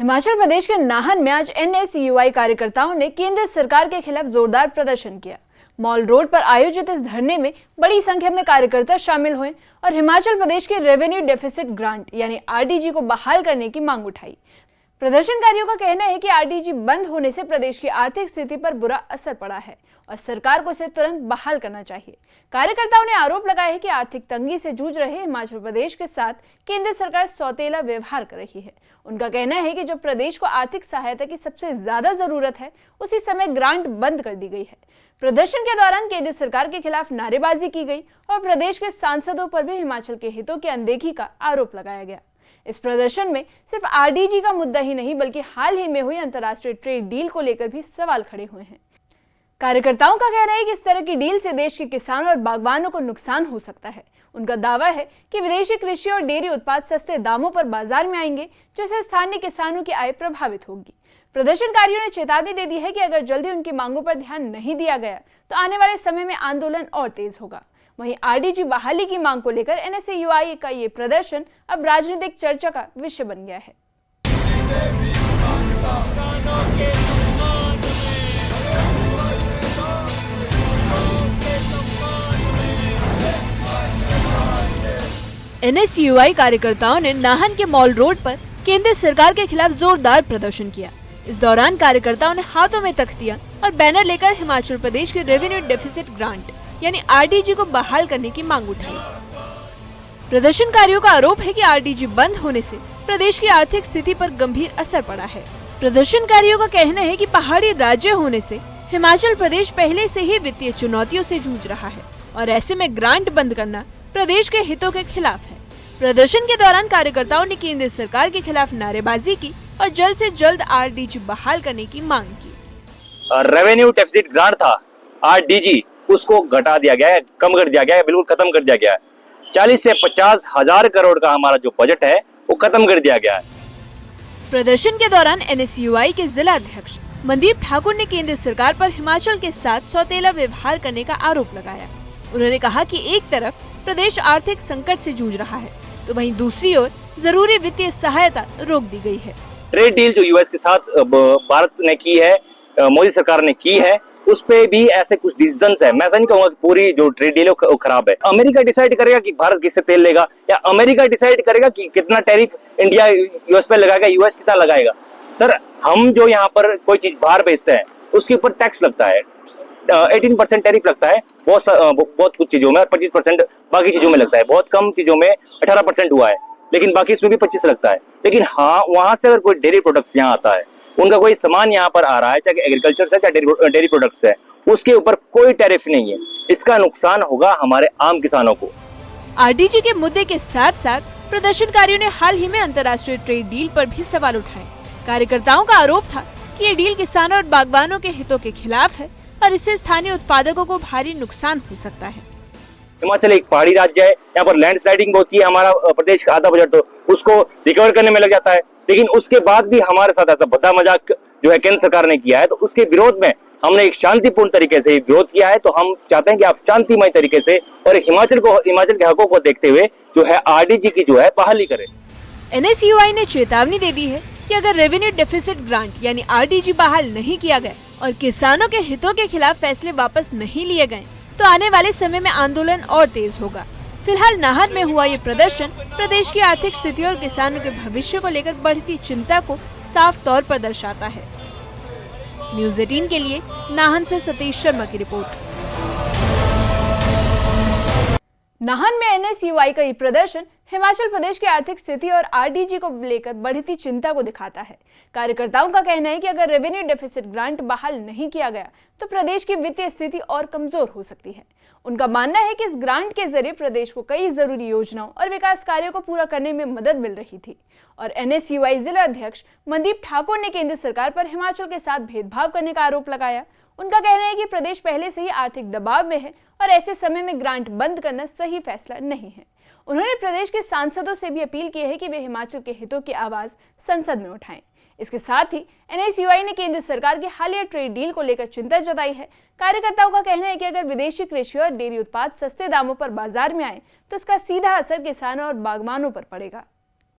हिमाचल प्रदेश के नाहन में आज NSUI कार्यकर्ताओं ने केंद्र सरकार के खिलाफ जोरदार प्रदर्शन किया। मॉल रोड पर आयोजित इस धरने में बड़ी संख्या में कार्यकर्ता शामिल हुए और हिमाचल प्रदेश के रेवेन्यू डेफिसिट ग्रांट यानी RDG को बहाल करने की मांग उठाई। प्रदर्शनकारियों का कहना है कि RDG बंद होने से प्रदेश की आर्थिक स्थिति पर बुरा असर पड़ा है और सरकार को इसे तुरंत बहाल करना चाहिए। कार्यकर्ताओं ने आरोप लगाया है कि आर्थिक तंगी से जूझ रहे हिमाचल प्रदेश के साथ केंद्र सरकार सौतेला व्यवहार कर रही है। उनका कहना है कि जब प्रदेश को आर्थिक सहायता की सबसे ज्यादा जरूरत है, उसी समय ग्रांट बंद कर दी गई है। प्रदर्शन के दौरान केंद्र सरकार के खिलाफ नारेबाजी की गई और प्रदेश के सांसदों पर भी हिमाचल के हितों की अनदेखी का आरोप लगाया गया। इस प्रदर्शन में सिर्फ RDG का मुद्दा ही नहीं बल्कि हाल ही में हुई अंतर्राष्ट्रीय ट्रेड डील को लेकर भी सवाल खड़े हुए हैं। कार्यकर्ताओं का कहना है कि इस तरह की डील से देश के किसानों और बागवानों को नुकसान हो सकता है। उनका दावा है कि विदेशी कृषि और डेयरी उत्पाद सस्ते दामों पर बाजार में आएंगे, जिससे स्थानीय किसानों की आय प्रभावित होगी। प्रदर्शनकारियों ने चेतावनी दे दी है कि अगर जल्दी उनकी मांगों पर ध्यान नहीं दिया गया तो आने वाले समय में आंदोलन और तेज होगा। वहीं RDG बहाली की मांग को लेकर NSUI का ये प्रदर्शन अब राजनीतिक चर्चा का विषय बन गया है। NSUI कार्यकर्ताओं ने नाहन के मॉल रोड पर केंद्र सरकार के खिलाफ जोरदार प्रदर्शन किया। इस दौरान कार्यकर्ताओं ने हाथों में तख्तियां और बैनर लेकर हिमाचल प्रदेश के रेवेन्यू डेफिसिट ग्रांट यानी RDG को बहाल करने की मांग उठाई। प्रदर्शनकारियों का आरोप है कि RDG बंद होने से प्रदेश की आर्थिक स्थिति पर गंभीर असर पड़ा है। प्रदर्शनकारियों का कहना है कि पहाड़ी राज्य होने से हिमाचल प्रदेश पहले से ही वित्तीय चुनौतियों से जूझ रहा है और ऐसे में ग्रांट बंद करना प्रदेश के हितों के खिलाफ है। प्रदर्शन के दौरान कार्यकर्ताओं ने केंद्र सरकार के खिलाफ नारेबाजी की और जल्द से जल्द RDG बहाल करने की मांग की। रेवेन्यू डेफिसिट ग्रांट था RDG, उसको घटा दिया गया है, कम कर दिया गया है, बिल्कुल खत्म कर दिया गया है। 40 से 50 हजार करोड़ का हमारा जो बजट है वो खत्म कर दिया गया है। प्रदर्शन के दौरान NSUI के जिला अध्यक्ष मनदीप ठाकुर ने केंद्र सरकार पर हिमाचल के साथ सौतेला व्यवहार करने का आरोप लगाया। उन्होंने कहा कि एक तरफ प्रदेश आर्थिक संकट से जूझ रहा है तो वहीं दूसरी ओर जरूरी वित्तीय सहायता रोक दी गई है। ट्रेड डील जो US के साथ भारत ने की है, मोदी सरकार ने की है, उस पे भी ऐसे कुछ डिसीजंस है। मैं ऐसा नहीं कहूंगा कि पूरी जो ट्रेड डील है वो खराब है। अमेरिका डिसाइड करेगा कि भारत किससे तेल लेगा या अमेरिका डिसाइड करेगा कि कितना टैरिफ इंडिया US पे लगाएगा, US कितना लगाएगा। सर, हम जो यहाँ पर कोई चीज बाहर बेचते हैं उसके ऊपर टैक्स लगता है, 18% टैरिफ लगता है बहुत कुछ चीजों में, 25% बाकी चीजों में लगता है। बहुत कम चीजों में 18% हुआ है, लेकिन बाकी इसमें भी 25 लगता है। लेकिन हाँ, वहां से अगर कोई डेयरी प्रोडक्ट्स यहाँ आता है, उनका कोई सामान यहाँ पर आ रहा है, चाहे एग्रीकल्चर से चाहे डेयरी प्रोडक्ट्स है, उसके ऊपर कोई टैरिफ नहीं है। इसका नुकसान होगा हमारे आम किसानों को। RDG के मुद्दे के साथ साथ प्रदर्शनकारियों ने हाल ही में अंतर्राष्ट्रीय ट्रेड डील पर भी सवाल उठाए। कार्यकर्ताओं का आरोप था कि ये डील किसानों और बागवानों के हितों के खिलाफ है और इससे स्थानीय उत्पादकों को भारी नुकसान हो सकता है। हिमाचल एक पहाड़ी राज्य है, यहाँ पर लैंडस्लाइडिंग होती है। हमारा प्रदेश का आधा बजट तो उसको रिकवर करने में लग जाता है, लेकिन उसके बाद भी हमारे साथ ऐसा भद्दा मजाक जो है केंद्र सरकार ने किया है, तो उसके विरोध में हमने एक शांतिपूर्ण तरीके से विरोध किया है। तो हम चाहते हैं कि आप शांतिमय तरीके से और एक हिमाचल के हकों को देखते हुए जो है RDG की जो है बहाली करें। NSUI ने चेतावनी दे दी है कि अगर रेवेन्यू डेफिसिट ग्रांट यानी RDG बहाल नहीं किया गया और किसानों के हितों के खिलाफ फैसले वापस नहीं लिए गए तो आने वाले समय में आंदोलन और तेज होगा। फिलहाल नाहन में हुआ ये प्रदर्शन प्रदेश की आर्थिक स्थिति और किसानों के भविष्य को लेकर बढ़ती चिंता को साफ तौर पर दर्शाता है। न्यूज़ 18 के लिए नाहन से सतीश शर्मा की रिपोर्ट। नाहन में NSUI का ये प्रदर्शन हिमाचल प्रदेश की आर्थिक स्थिति और RDG को लेकर बढ़ती चिंता को दिखाता है। कार्यकर्ताओं का कहना है कि अगर रेवेन्यू डेफिसिट ग्रांट बहाल नहीं किया गया तो प्रदेश की वित्तीय स्थिति और कमजोर हो सकती है। उनका मानना है कि इस ग्रांट के जरिए प्रदेश को कई जरूरी योजनाओं और विकास कार्यों को पूरा करने में मदद मिल रही थी। और NSUI जिला अध्यक्ष मनदीप ठाकुर ने केंद्र सरकार पर हिमाचल के साथ भेदभाव करने का आरोप लगाया। उनका कहना है कि प्रदेश पहले से ही आर्थिक दबाव में है और ऐसे समय में ग्रांट बंद करना सही फैसला नहीं है। उन्होंने प्रदेश के सांसदों से भी अपील की है कि वे हिमाचल के हितों की आवाज संसद में उठाएं। इसके साथ ही NSUI ने केंद्र सरकार की हालिया ट्रेड डील को लेकर चिंता जताई है। कार्यकर्ताओं का कहना है कि अगर विदेशी कृषि और डेयरी उत्पाद सस्ते दामों पर बाजार में आए तो इसका सीधा असर किसानों और बागवानों पर पड़ेगा।